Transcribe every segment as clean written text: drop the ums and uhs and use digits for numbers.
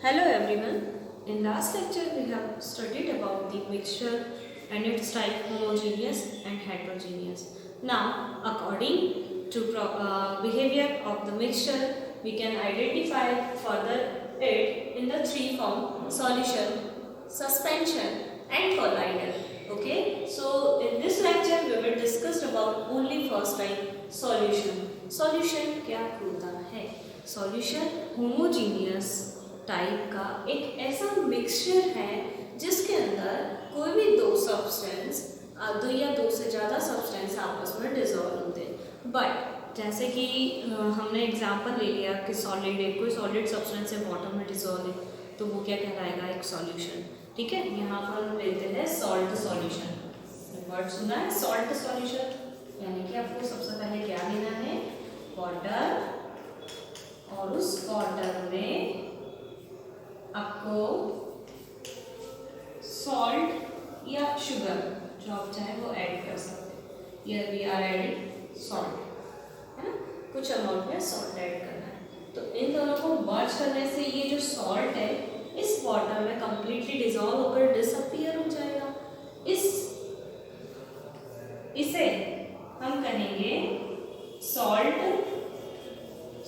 Hello everyone. In last lecture we have studied about the mixture and its type homogeneous and heterogeneous. Now according to behavior of the mixture we can identify further it in the three form: solution, suspension and colloidal. Okay, so in this lecture we will discuss about only first type, solution. Solution क्या होता है? Solution homogeneous type का एक ऐसा mixture है जिसके अंदर कोई भी दो सब्सटेंस, दो या दो से ज़्यादा सब्सटेंस आपस में डिजॉल्व होते हैं। बट जैसे कि हमने एग्जांपल ले लिया कि सॉलिड है, कोई सॉलिड सब्सटेंस है वाटर में डिजॉल्व है, तो वो क्या कहलाएगा? एक सॉल्यूशन। ठीक है, यहाँ पर हम लेते हैं सॉल्ट सॉल्यूशन। वर्ड सुना है सॉल्ट सॉल्यूशन, यानी कि आपको सबसे पहले क्या लेना है? वाटर, और उस वाटर में आपको सॉल्ट या शुगर जो आप चाहे वो ऐड कर सकते हैं। Here we are adding salt, है ना, कुछ अमाउंट में सॉल्ट ऐड करना है। तो इन दोनों को मर्ज करने से ये जो सॉल्ट है इस वाटर में कंप्लीटली डिसॉल्व होकर डिसअपीयर हो जाएगा। इसे हम कहेंगे सॉल्ट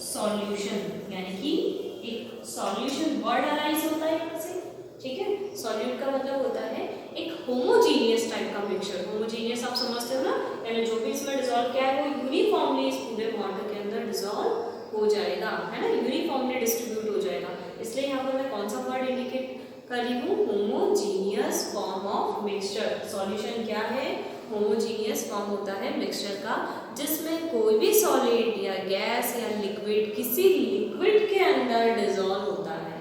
सॉल्यूशन, यानी कि एक सॉल्यूशन वर्ड अराइज होता है यहाँ से। ठीक है, सॉल्यूट का मतलब होता है एक होमोजीनियस टाइप का मिक्सचर। होमोजीनियस आप समझते हो ना, यानी जो भी इसमें डिसॉल्व किया है वो यूनिफॉर्मली इस पूरे वाटर के अंदर डिसॉल्व हो जाएगा, है ना, यूनिफॉर्मली डिस्ट्रीब्यूट हो जाएगा। इसलिए यहाँ पर मैं कौन सा वर्ड इंडिकेट कर रही हूँ? Homogeneous form of mixture. Solution क्या है? होमोजीनियस फॉर्म होता है मिक्सचर का जिसमें कोई भी सॉलिड या गैस या लिक्विड किसी लिक्विड के अंदर डिसॉल्व होता है।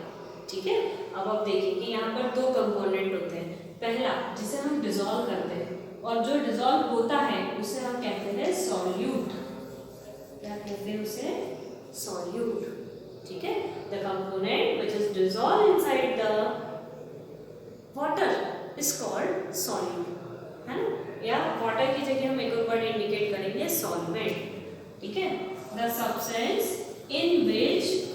ठीक है, अब आप देखिए कि यहाँ पर दो कंपोनेंट होते हैं। पहला जिसे हम डिसॉल्व करते हैं, और जो डिसॉल्व होता है उसे हम कहते हैं सॉल्यूट। क्या कहते हैं उसे? सॉल्यूट। ठीक है, the component which is dissolve inside the water is called solute, है ना, या वाटर की जगह हम एक और वर्ड इंडिकेट करेंगे सॉल्वेंट। ठीक है, the substance in which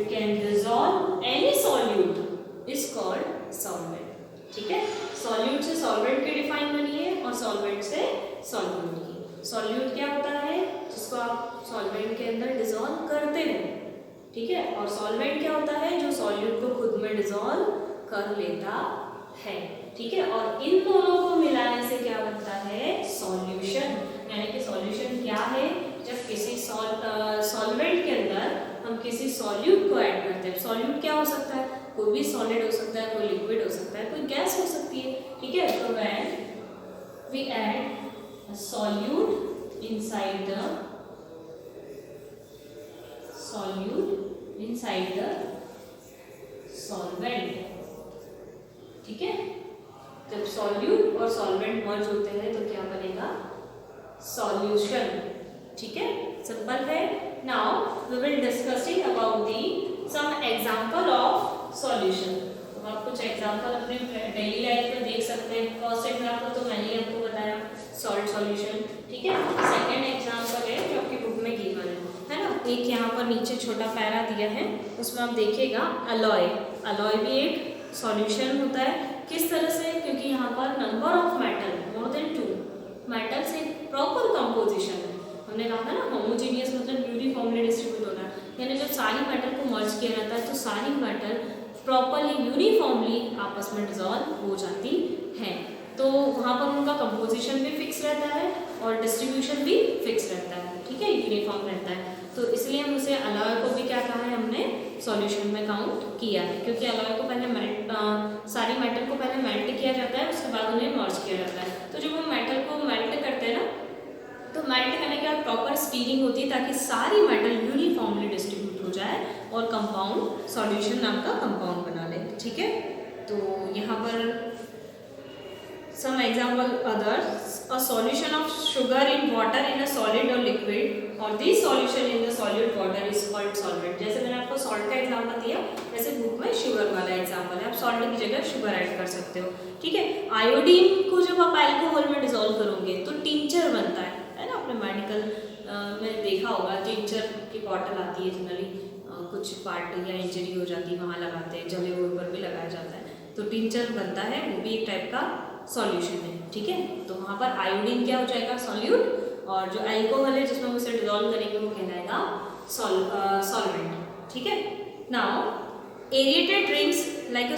can dissolve any solute is called solvent. ठीक है, सॉल्यूट से सॉल्वेंट की डिफाइन बनी है और सॉल्वेंट से सॉल्यूट की। सॉल्यूट क्या होता है? जिसको आप सॉल्वेंट के अंदर डिसॉल्व करते हो। ठीक है, और सॉल्वेंट क्या होता है? जो सॉल्यूट को खुद में डिसॉल्व कर लेता है। ठीक है, और इन दोनों को मिलाने से क्या बनता है? सॉल्यूशन। यानी कि सॉल्यूशन क्या है? जब किसी सॉल्वेंट के अंदर हम किसी सॉल्यूट को ऐड करते हैं। सॉल्यूट क्या हो सकता है? कोई भी सॉलिड हो सकता है, कोई लिक्विड हो सकता है, कोई गैस हो सकती है। ठीक है, तो when we add solute inside the solvent. ठीक है, जब सॉल्यूट और सॉल्वेंट मर्ज होते हैं तो क्या बनेगा? सॉल्यूशन। ठीक है, सिंपल है। Now we will discussing about the some example of solution. तो आप कुछ एग्जांपल अपने डेली लाइफ में देख सकते हैं। फर्स्ट एग्जांपल तो मैंने आपको बताया सॉल्ट सॉल्यूशन। ठीक है, सेकंड एग्जांपल है जो आपकी बुक में गिवन है ना। एक यहाँ पर नीचे छोटा पैरा दिया है, उसमें आप देखिएगा अलॉय। अलॉय भी एक सॉल्यूशन होता है। किस तरह से? क्योंकि यहाँ पर number of metal more than 2 metal से प्रॉपर कंपोजिशन है। हमने कहा था ना होमोजीनियस मतलब यूनिफॉर्मली डिस्ट्रीब्यूट होना, यानी जब सारी मेटल को मर्ज किया जाता है तो सारी मेटल प्रॉपरली यूनिफॉर्मली आपस में डिसॉल्व हो जाती हैं। तो वहाँ पर उनका कंपोजिशन भी फिक्स रहता है और डिस्ट्रीब्यूशन भी फिक्स रहता है। ठीक है, यूनिफॉर्म रहता है। तो इसलिए हम उसे अलॉय को भी क्या कहा है? हमने सॉल्यूशन में काउंट किया है, क्योंकि अलॉय को पहले सारी मेटल को पहले मेल्ट किया जाता है, उसके बाद उन्हें मर्ज किया जाता है। तो जब हम मेटल को मेल्ट करते हैं ना, तो मेल्ट करने के बाद प्रॉपर स्टीरिंग होती है ताकि सारी मेटल यूनिफॉर्मली डिस्ट्रीब्यूट हो जाए और कंपाउंड सॉल्यूशन नाम का कंपाउंड बना ले। ठीक है, तो यहाँ पर some example others: a solution of sugar in water in a solid or liquid, or the solution in the solute water is called solvent। जैसे मैंने आपको सॉल्ट का एग्जांपल दिया, वैसे बुक में शुगर वाला एग्जांपल है। आप सॉल्ट की जगह शुगर ऐड कर सकते हो। ठीक है, आयोडीन को जब आप अल्कोहल में डिसॉल्व करोगे तो टिंचर बनता है ना। आपने मेडिकल में देखा होगा, टिंचर की बॉटल आती है जनरली कुछ पार्ट या इंजरी हो जाती है वहाँ लगाते हैं, जले हुए ऊपर भी लगाया जाता है, तो टिंचर बनता है, वो भी एक टाइप का सॉल्यूशन है, ठीक है। तो वहाँ पर आयोडीन क्या हो जाएगा, सॉल्यूट, और जो अल्कोहल है जिसमें हम उसे डिजोल्व करेंगे वो कहलाएगा सॉल्वेंट, ठीक है। नाउ एरिएटेड ड्रिंक्स लाइक अ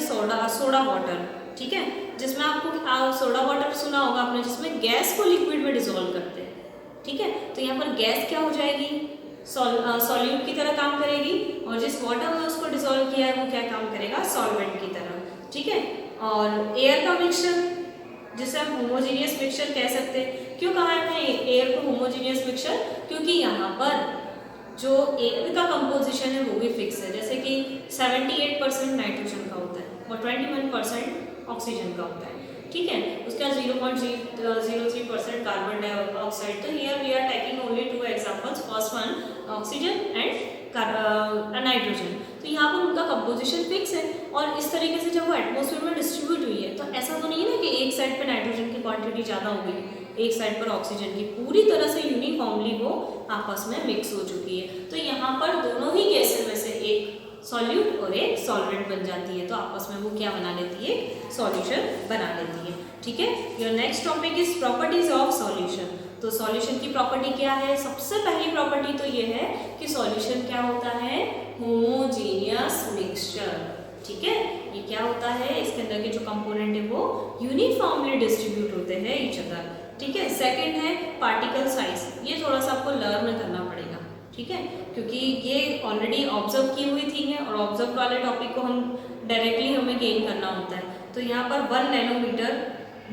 सोडा वाटर, ठीक है, जिसमें आपको सोडा वाटर सुना होगा आपने, जिसमें गैस को लिक्विड में डिजोल्व करते हैं, ठीक है। तो यहाँ पर गैस क्या हो जाएगी, सॉल्यूट की तरह काम करेगी, और जिस वाटर में उसको डिजोल्व किया है वो क्या काम करेगा, सॉल्वेंट की तरह, ठीक है। और एयर का मिक्सचर जिसे हम होमोजीनियस मिक्सचर कह सकते हैं। क्यों कहा है एयर को होमोजीनियस मिक्सचर, क्योंकि यहाँ पर जो एयर का कंपोजिशन है वो भी फिक्स है, जैसे कि 78% नाइट्रोजन का होता है और 21% ऑक्सीजन का होता है, ठीक है। उसका 0.03% कार्बन डाइऑक्साइड। तो here we are taking only 2 examples, first one oxygen and nitrogen. तो यहाँ पर उनका कंपोजिशन फिक्स है, और इस तरीके से जब वो एटमॉस्फेयर में डिस्ट्रीब्यूट हुई है, तो ऐसा तो नहीं है ना कि एक साइड पे नाइट्रोजन की क्वांटिटी ज़्यादा हो गई, एक साइड पर ऑक्सीजन की, पूरी तरह से यूनिफॉर्मली वो आपस में मिक्स हो चुकी है। तो यहाँ पर दोनों ही गैसेस में से एक सॉल्यूट और एक सॉल्वेंट बन जाती है, तो आपस में वो क्या बना लेती है, सॉल्यूशन बना लेती है, ठीक है। Your next topic is properties of solution. तो सॉल्यूशन की प्रॉपर्टी क्या है, सबसे पहली प्रॉपर्टी तो ये है कि सॉल्यूशन क्या होता है, होमोजीनियस मिक्सचर, ठीक है। ये क्या होता है, इसके अंदर के जो कंपोनेंट है वो यूनिफॉर्मली डिस्ट्रीब्यूट होते हैं ईच अदर, ठीक है। सेकंड है पार्टिकल साइज, ये थोड़ा सा आपको लर्न करना पड़ेगा, ठीक है, क्योंकि ये ऑलरेडी ऑब्जर्व की हुई थी है, और ऑब्जर्व वाले टॉपिक को हम डायरेक्टली हमें गेन करना होता है। तो यहाँ पर 1 नैनोमीटर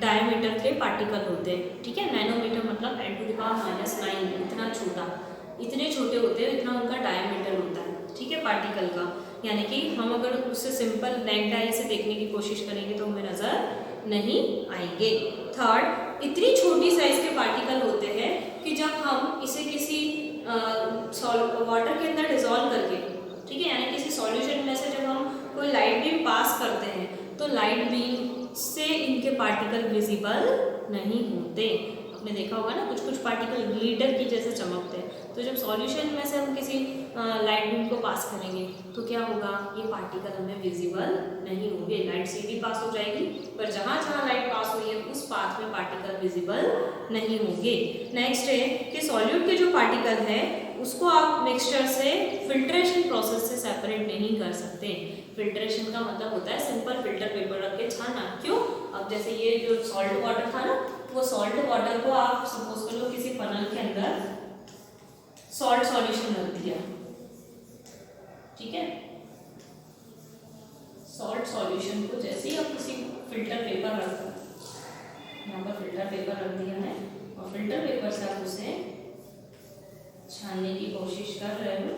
डायमीटर के पार्टिकल होते हैं, ठीक है। नैनोमीटर मतलब 10⁻⁹, इतना छोटा, इतने छोटे होते हैं, इतना उनका डायमीटर होता है, ठीक है, पार्टिकल का। यानी कि हम अगर उससे सिंपल नेक्ड आई से देखने की कोशिश करेंगे तो हमें नजर नहीं आएंगे। थर्ड, इतनी छोटी साइज के पार्टिकल होते हैं कि जब हम इसे किसी वाटर के अंदर डिजोल्व करके, ठीक है, यानी किसी सॉल्यूशन में से जब हम कोई लाइट बीम पास करते हैं, तो लाइट बीम से इनके पार्टिकल विजिबल नहीं होते। आपने देखा होगा ना, कुछ कुछ पार्टिकल ग्लिटर की जैसे चमकते हैं। तो जब सॉल्यूशन में से हम किसी लाइट बीम को पास करेंगे तो क्या होगा, ये पार्टिकल हमें विजिबल नहीं होंगे, लाइट सीधी पास हो जाएगी, पर जहाँ जहाँ लाइट पास हुई है उस पाथ में पार्टिकल विजिबल नहीं होंगे। नेक्स्ट है कि सॉल्यूट के जो पार्टिकल है उसको आप मिक्सचर से फिल्ट्रेशन प्रोसेस से सेपरेट नहीं कर सकते। फिल्ट्रेशन का मतलब होता है सिंपल फिल्टर पेपर रख के छाना। क्यों, अब जैसे ये जो सॉल्ट वाटर था ना, वो सॉल्ट वाटर को आप सपोज कर लो किसी फनल के अंदर सॉल्ट सॉल्यूशन रख दिया, ठीक है। सॉल्ट सॉल्यूशन को जैसे ही आप किसी फिल्टर पेपर रख दो, यहाँ पर फिल्टर पेपर रख दिया है, और फिल्टर पेपर से आप उसे छानने की कोशिश कर रहे हो,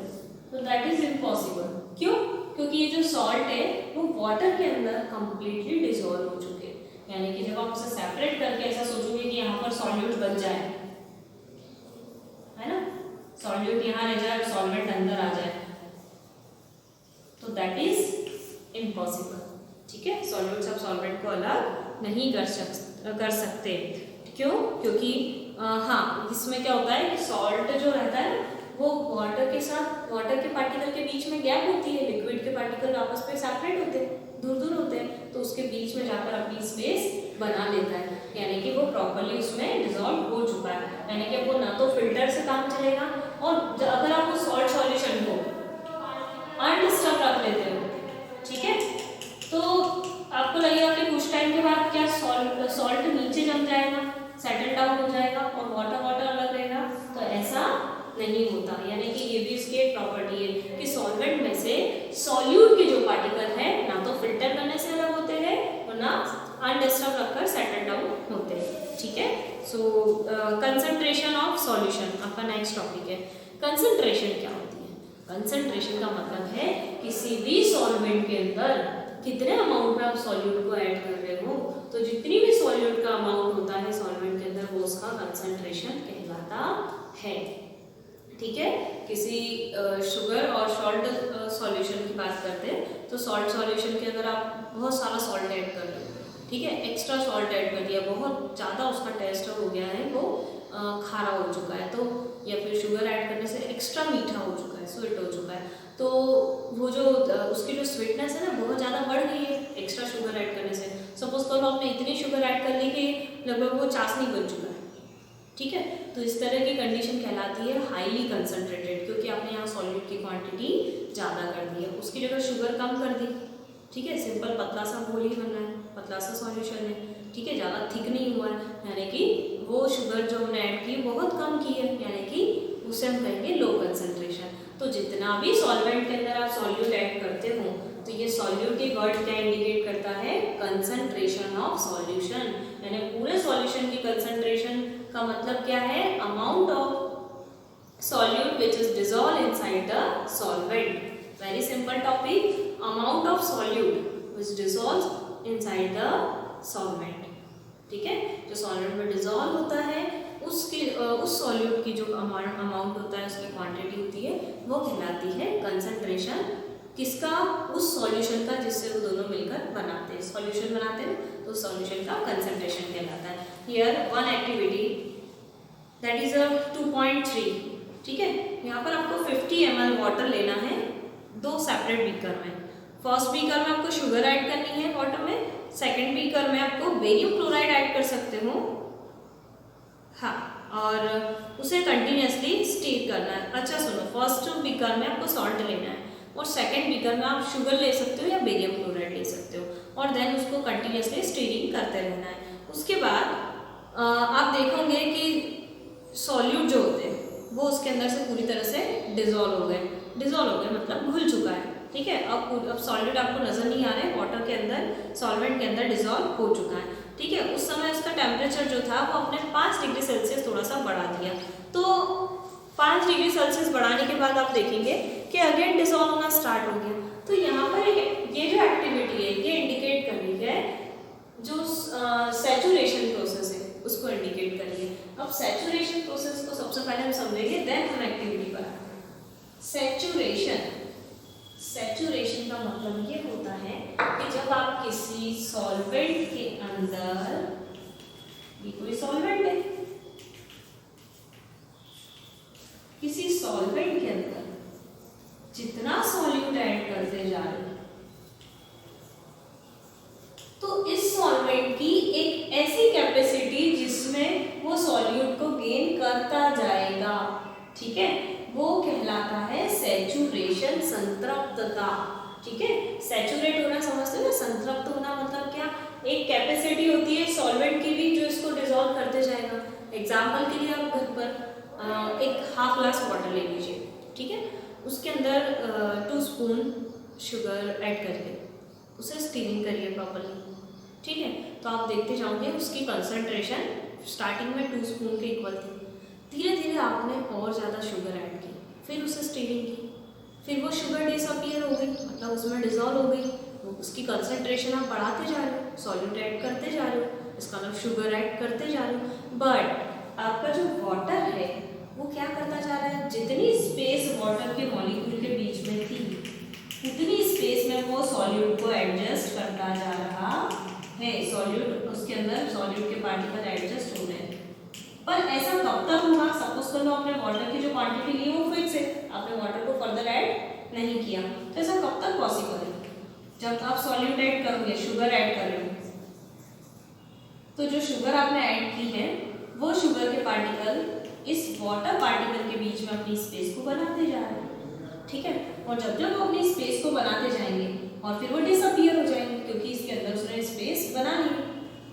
तो दैट इज इम्पॉसिबल। क्यों, क्योंकि ये जो सॉल्ट है वो वाटर के अंदर कंप्लीटली डिसॉल्व हो चुके हैं। यानी कि जब आप उसे सेपरेट करके ऐसा सोचोगे कि यहाँ पर सॉल्यूट बन जाए, है ना, सॉल्यूट यहाँ रह जाए और सॉल्वेंट अंदर आ जाए, तो दैट इज इम्पॉसिबल, ठीक है। सॉल्यूट से आप सॉल्वेंट को अलग नहीं कर सकते। क्यों, क्योंकि हाँ, इसमें क्या होता है कि सॉल्ट जो रहता है वो वाटर के साथ, वाटर के पार्टिकल के बीच में गैप होती है, लिक्विड के पार्टिकल आपस में सेपरेट होते हैं, दूर दूर होते हैं, तो उसके बीच में जाकर अपनी स्पेस बना लेता है, यानी कि वो प्रॉपर्ली उसमें डिसॉल्व हो चुका है। यानी कि वो ना तो फिल्टर से काम चलेगा, और अगर आप उस सॉल्ट सॉल्यूशन को अनडिस्टर्ब रख लेते हो, ठीक है, तो आपको लगेगा कि कुछ टाइम के बाद क्या सॉल्ट नीचे जम जाएगा, सेटल डाउन हो जाएगा और वाटर वाटर अलग रहेगा, तो ऐसा नहीं होता। यानी कि ये भी इसकी एक प्रॉपर्टी है कि सॉल्वेंट में से सॉल्यूट के जो पार्टिकल है ना तो फिल्टर करने से अलग होते हैं और ना अनडिस्टर्ब रखकर सेटल डाउन होते हैं, ठीक है। सो कंसंट्रेशन ऑफ सॉल्यूशन आपका नेक्स्ट टॉपिक है। कंसंट्रेशन क्या होती है? कंसंट्रेशन का मतलब है किसी भी सॉल्वेंट के अंदर कितने अमाउंट में आप सॉल्यूट को ऐड कर रहे हो, तो जितनी भी सॉल्यूट का अमाउंट होता है सॉल्वेंट के अंदर वो उसका कंसंट्रेशन कहलाता है, ठीक है। किसी शुगर और सॉल्ट सॉल्यूशन की बात करते हैं, तो सॉल्ट सॉल्यूशन के अंदर आप बहुत सारा सॉल्ट ऐड कर रहे हो, ठीक है, एक्स्ट्रा सॉल्ट ऐड कर दिया, बहुत ज़्यादा उसका टेस्ट हो गया है, वो खारा हो चुका है, तो या फिर शुगर ऐड करने से एक्स्ट्रा मीठा हो चुका है, स्वीट हो चुका है, तो उसकी जो स्वीटनेस है ना बहुत ज़्यादा बढ़ गई है एक्स्ट्रा शुगर ऐड करने से। सपोज करो आपने इतनी शुगर ऐड कर ली कि लगभग वो चाशनी बन चुका है, ठीक है। तो इस तरह की कंडीशन कहलाती है हाईली कंसनट्रेटेड, क्योंकि आपने यहाँ सॉल्यूट की क्वांटिटी ज़्यादा कर दी है, उसकी जगह शुगर कम कर दी, ठीक है। सिंपल पतला सा घोल ही बना है, पतला सा सॉल्यूशन है, ठीक है, ज़्यादा थिक नहीं हुआ है, यानी कि वो शुगर जो हमने ऐड की बहुत कम की है, यानी कि उसे हम कहेंगे लो कंसंट्रेशन। तो जितना भी सॉल्वेंट के अंदर आप सॉल्यूट ऐड करते हो तो ये सॉल्यूट की वर्ड क्या इंडिकेट करता है, कंसंट्रेशन ऑफ सॉल्यूशन, यानी पूरे सॉल्यूशन की कंसंट्रेशन का मतलब क्या है, amount of solute which is dissolve inside the solvent. Very simple topic, amount of solute which dissolve inside the solvent, ठीक है। जो सॉल्वेंट में डिसॉल्व होता है उसकी उस सॉल्यूट की जो अमाउंट होता है, उसकी क्वांटिटी होती है, वो कहलाती है कंसंट्रेशन। किसका, उस सॉल्यूशन का जिससे वो दोनों मिलकर बनाते हैं, सॉल्यूशन बनाते हैं, तो सॉल्यूशन का कंसंट्रेशन कहलाता है। Here one activity that is 2.3, ठीक है। यहाँ पर आपको 50 ml वाटर लेना है दो सेपरेट बीकर में। फर्स्ट बीकर में आपको शुगर ऐड करनी है वाटर में, सेकेंड बीकर में आपको बेरियम क्लोराइड ऐड कर सकते हो, हाँ, और उसे कंटिन्यूसली स्टीर करना है। अच्छा सुनो, फर्स्ट बीकर में आपको सॉल्ट लेना है और सेकंड बीकर में आप शुगर ले सकते हो या बेरियम क्लोराइड ले सकते हो और देन उसको कंटिन्यूसली स्टीरिंग करते रहना है। उसके बाद आप देखोगे कि सॉल्यूट जो होते हैं वो उसके अंदर से पूरी तरह से डिसॉल्व हो गए, मतलब घुल चुका है, ठीक है। अब सॉल्यूट आपको नजर नहीं आ रहा है, वाटर के अंदर, सॉल्वेंट के अंदर डिसॉल्व हो चुका है, ठीक है। उस समय उसका टेम्परेचर जो था वो आपने 5 डिग्री सेल्सियस थोड़ा सा बढ़ा दिया। तो 5 डिग्री सेल्सियस बढ़ाने के बाद आप देखेंगे कि अगेन डिसॉल्व होना स्टार्ट हो गया। तो यहाँ पर ये जो एक्टिविटी है ये इंडिकेट कर रही है जो सैचुरेशन प्रोसेस है उसको इंडिकेट कर रही है। अब सैचुरेशन प्रोसेस को सबसे पहले हम समझेंगे, देन हम एक्टिविटी पर। सैचुरेशन का मतलब ये होता है कि जब आप किसी सॉल्वेंट के अंदर, ये कोई सॉल्वेंट है, किसी सॉल्वेंट के अंदर जितना सॉल्यूट ऐड करते जा रहे हैं तो इस सॉल्वेंट की एक ऐसी कैपेसिटी जिसमें वो सॉल्यूट को गेन करता जाएगा, ठीक है, वो कहलाता है सैचुरेशन, संतृप्तता, ठीक है। सैचुरेट होना समझते हो ना, संतृप्त होना मतलब क्या, एक कैपेसिटी होती है सॉल्वेंट की भी जो इसको डिसॉल्व करते जाएगा। एग्जांपल के लिए आप घर पर एक हाफ ग्लास वाटर ले लीजिए, ठीक है, उसके अंदर 2 स्पून शुगर ऐड करके उसे स्टीरिंग करिए प्रॉपर्ली, ठीक है। तो आप देखते जाओगे उसकी कंसंट्रेशन स्टार्टिंग में 2 स्पून के इक्वल थी, धीरे धीरे आपने और ज़्यादा शुगर ऐड की, फिर उसे स्टीरिंग की, फिर वो शुगर डिसअपीयर हो गई, मतलब उसमें डिसॉल्व हो गई, उसकी कंसंट्रेशन आप बढ़ाते जा रहे हो, सॉल्यूट ऐड करते जा रहे हो, इसका मतलब शुगर ऐड करते जा रहे हो, बट आपका जो वाटर है वो क्या करता जा रहा है, जितनी स्पेस वाटर के मॉलिक्यूल के बीच में थी उतनी स्पेस में वो सॉल्यूट को एडजस्ट करता जा रहा है, सॉल्यूट उसके अंदर सॉल्यूट के पार्टिकल एडजस्ट हो रहे हैं। पर ऐसा कब तक होगा, सपोज कर लो आपने वाटर की जो क्वांटिटी ली है वो फिक्स है, आपने वाटर को फर्दर ऐड नहीं किया, तो ऐसा कब तक पॉसिबल है, जब आप सॉल्यूट ऐड करोगे, शुगर ऐड कर रहे हो, तो जो शुगर आपने ऐड की है वो शुगर के पार्टिकल इस वाटर पार्टिकल के बीच में अपनी स्पेस को बनाते जा रहे हैं, ठीक है। और जब जब वो अपनी स्पेस को बनाते जाएंगे और फिर वो डिसअपीयर हो जाएंगे क्योंकि इसके अंदर उसने स्पेस बना ली,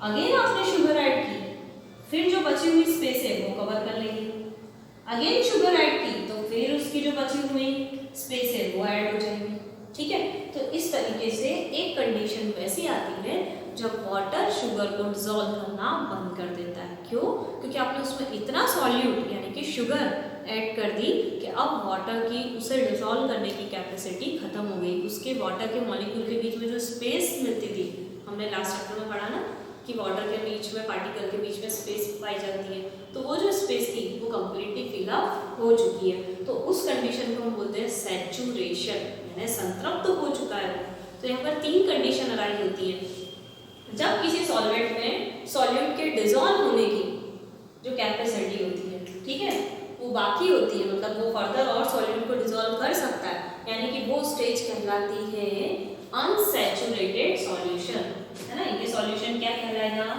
अगेन आपने शुगर ऐड की, फिर जो बची हुई स्पेस है वो कवर कर लेगी, अगेन शुगर ऐड की तो फिर उसकी जो बची हुई स्पेस है वो ऐड हो जाएगी, ठीक है। तो इस तरीके से एक कंडीशन वैसी आती है जब वाटर शुगर को डिसॉल्व करना बंद कर देता है। क्यों? क्योंकि आपने उसमें इतना सॉल्यूट यानी कि शुगर ऐड कर दी कि अब वाटर की उसे डिसॉल्व करने की कैपेसिटी खत्म हो गई, उसके वाटर के मॉलिक्यूल के बीच में जो स्पेस मिलती थी, हमने लास्ट चैप्टर में पढ़ा ना कि वाटर के बीच में, पार्टिकल के बीच में स्पेस पाई जाती है, तो वो जो स्पेस थी वो कंप्लीटली फिलअप हो चुकी है, तो उस कंडीशन को हम बोलते हैं सैचुरेशन, यानी संतृप्त हो चुका है। तो यहाँ पर 3 कंडीशन अराइज होती है, जब किसी सॉल्वेंट में सॉल्यूट के डिसॉल्व होने की जो कैपेसिटी होती है, ठीक है, वो बाकी होती है, मतलब वो फर्दर और सॉल्यूट को डिसॉल्व कर सकता है, यानी कि वो स्टेज कहलाती है अनसैचुरेटेड सॉल्यूशन, है ना। ये सॉल्यूशन क्या कहलाएगा?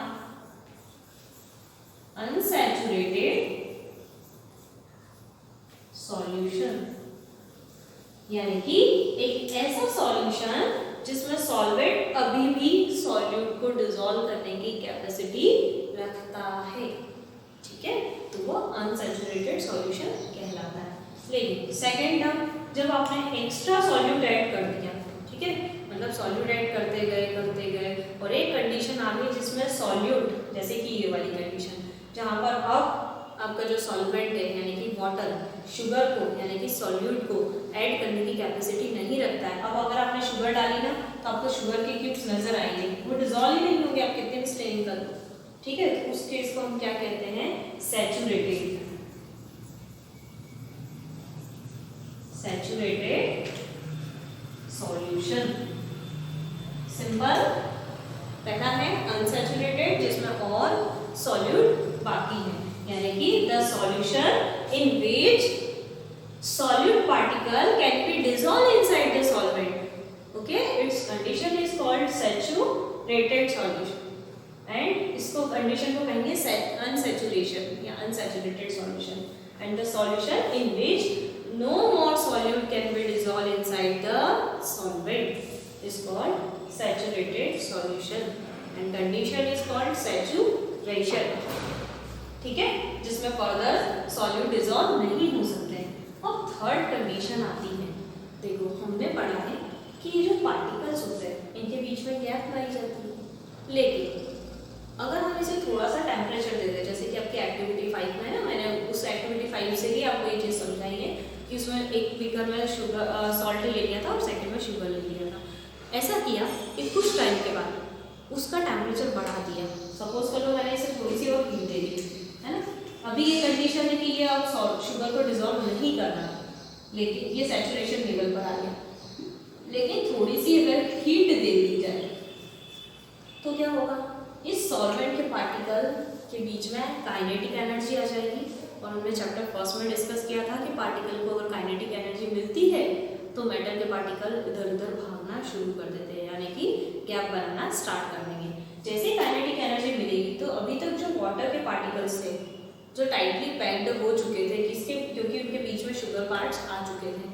अनसैचुरेटेड सॉल्यूशन, यानी कि एक ऐसा सॉल्यूशन जिसमें सॉल्वेंट अभी भी सॉल्यूट को डिसॉल्व करने की कैपेसिटी रखता है, ठीक है, तो वो अनसैचुरेटेड सॉल्यूशन कहलाता है। लेकिन सेकेंड टर्म, जब आपने एक्स्ट्रा सॉल्यूट ऐड कर दिया, ठीक है, मतलब सॉल्यूट ऐड करते गए और एक कंडीशन आ गई जिसमें सॉल्यूट, जैसे कि ये वाली कंडीशन जहाँ पर अब आपका जो सॉल्वेंट है यानी कि वाटर शुगर को यानी कि सॉल्यूट को ऐड करने की कैपेसिटी नहीं रखता है। अब अगर आपने शुगर डाली ना तो आपको शुगर के क्यूब्स नजर आएंगे, वो डिसॉल्व ही नहीं होंगे आप कितने भी स्ट्रेन कर लो, ठीक है। तो उस केस को हम क्या कहते हैं? Saturated solution. सिंपल। पहला है अनसैचुरेटेड जिसमें और सॉल्यूट बाकी है, यानी कि the solution in which solute particle can be dissolved inside the solvent, okay, its condition is called saturated solution and इसको condition को कहेंगे unsaturation या unsaturated solution, and the solution in which no more solute can be dissolved inside the solvent is called saturated solution and condition is called saturation, ठीक है, जिसमें further solute dissolve नहीं हो सकते हैं। अब थर्ड कंडीशन आती है, देखो हमने पढ़ा है कि ये जो पार्टिकल्स होते हैं इनके बीच में गैप पाई जाती है, लेकिन अगर हम इसे थोड़ा सा टेम्परेचर दे दें, जैसे कि आपकी एक्टिविटी 5 में है ना, मैंने उस एक्टिविटी 5 से ही आपको ये चीज़ समझाई है कि उसमें एक बीकर में शुगर सॉल्ट ले लिया था और सेकेंड में शुगर ले लिया था। ऐसा किया कि कुछ टाइम के बाद उसका टेम्परेचर बढ़ा दिया, सपोज कर लो मैंने इसे थोड़ी सी और हीट दे दी, है ना। अभी ये कंडीशन है कि ये अब शुगर को डिसॉल्व नहीं करना, लेकिन ये सैचुरेशन लेवल पर आ गया, लेकिन थोड़ी सी अगर हीट दे दी जाए तो क्या होगा? इस सॉल्वेंट के पार्टिकल के बीच में काइनेटिक एनर्जी आ जाएगी, और हमने चैप्टर फर्स्ट में डिस्कस किया था कि पार्टिकल को अगर काइनेटिक एनर्जी मिलती है तो मेटल के पार्टिकल इधर उधर भागना शुरू कर देते हैं, यानी कि गैप बनाना स्टार्ट कर देंगे। जैसे काइनेटिक एनर्जी मिलेगी तो अभी तक जो वाटर के पार्टिकल्स थे जो टाइटली पैक्ड हो चुके थे, किसके, क्योंकि उनके बीच में शुगर पार्ट्स आ चुके थे,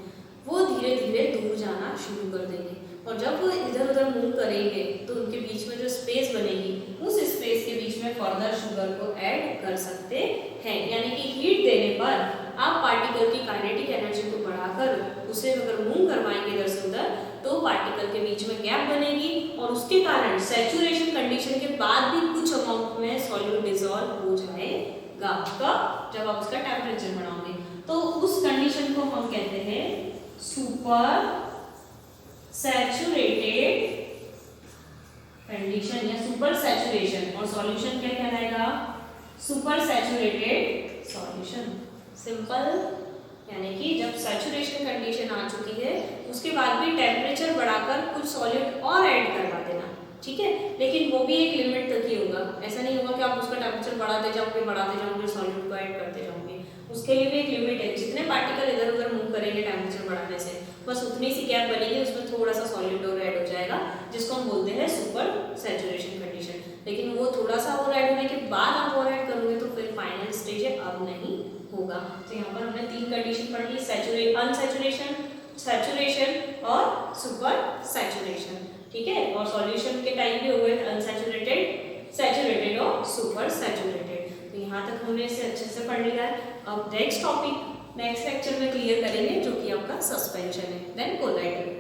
वो धीरे धीरे दूर जाना शुरू कर देंगे, और जब वो इधर उधर मूव करेंगे तो उनके बीच में जो स्पेस बनेगी उस स्पेस के बीच में फर्दर शुगर को ऐड कर सकते हैं, यानी कि हीट देने पर आप पार्टिकल की काइनेटिक एनर्जी को बढ़ाकर उसे अगर मूव करवाएंगे इधर से उधर तो पार्टिकल के बीच में गैप बनेगी, और उसके कारण सैचुरेशन कंडीशन के बाद भी कुछ अमाउंट में सॉल्यूट डिसॉल्व हो जाएगा। कब? जब आप उसका टेम्परेचर बढ़ाओगे, तो उस कंडीशन को हम कहते हैं सुपर सैचुरेटेड कंडीशन या सुपर सैचुरेशन, और सॉल्यूशन क्या कहलाएगा? Super saturated solution. सिंपल, यानी कि जब सैचुरेशन कंडीशन आ चुकी है उसके बाद भी टेम्परेचर बढ़ाकर कुछ सॉल्यूट और ऐड करवा देना, ठीक है, लेकिन वो भी एक लिमिट तक ही होगा। ऐसा नहीं होगा कि आप उसका टेम्परेचर बढ़ाते जाओगे सॉल्यूट को ऐड करते जाओगे, उसके लिए भी एक लिमिट है। जितने पार्टिकल इधर उधर मूव करेंगे टेम्परेचर बढ़ाने से बस उतनी सी गैप बनेगी, उसमें थोड़ा सा सॉल्यूट और ऐड हो जाएगा, जिसको हम बोलते हैं सुपर सैचुरेशन कंडीशन। लेकिन वो थोड़ा सा और ऐड होने के बाद आप और ऐड करोगे तो फिर फाइनल स्टेज है, अब नहीं होगा। तो यहाँ पर हमने 3 कंडीशन पढ़ ली, अनसैचुरेशन, सैचुरेशन और सुपर सैचुरेशन, ठीक है। और सॉल्यूशन के टाइप भी हो गए अनसैचुरेटेड, सैचुरेटेड और सुपर सैचुरेटेड। तो यहाँ तक हमने इसे अच्छे से पढ़ लिया है। अब नेक्स्ट टॉपिक नेक्स्ट लेक्चर में क्लियर करेंगे जो कि आपका सस्पेंशन है, देन कोलाइडर।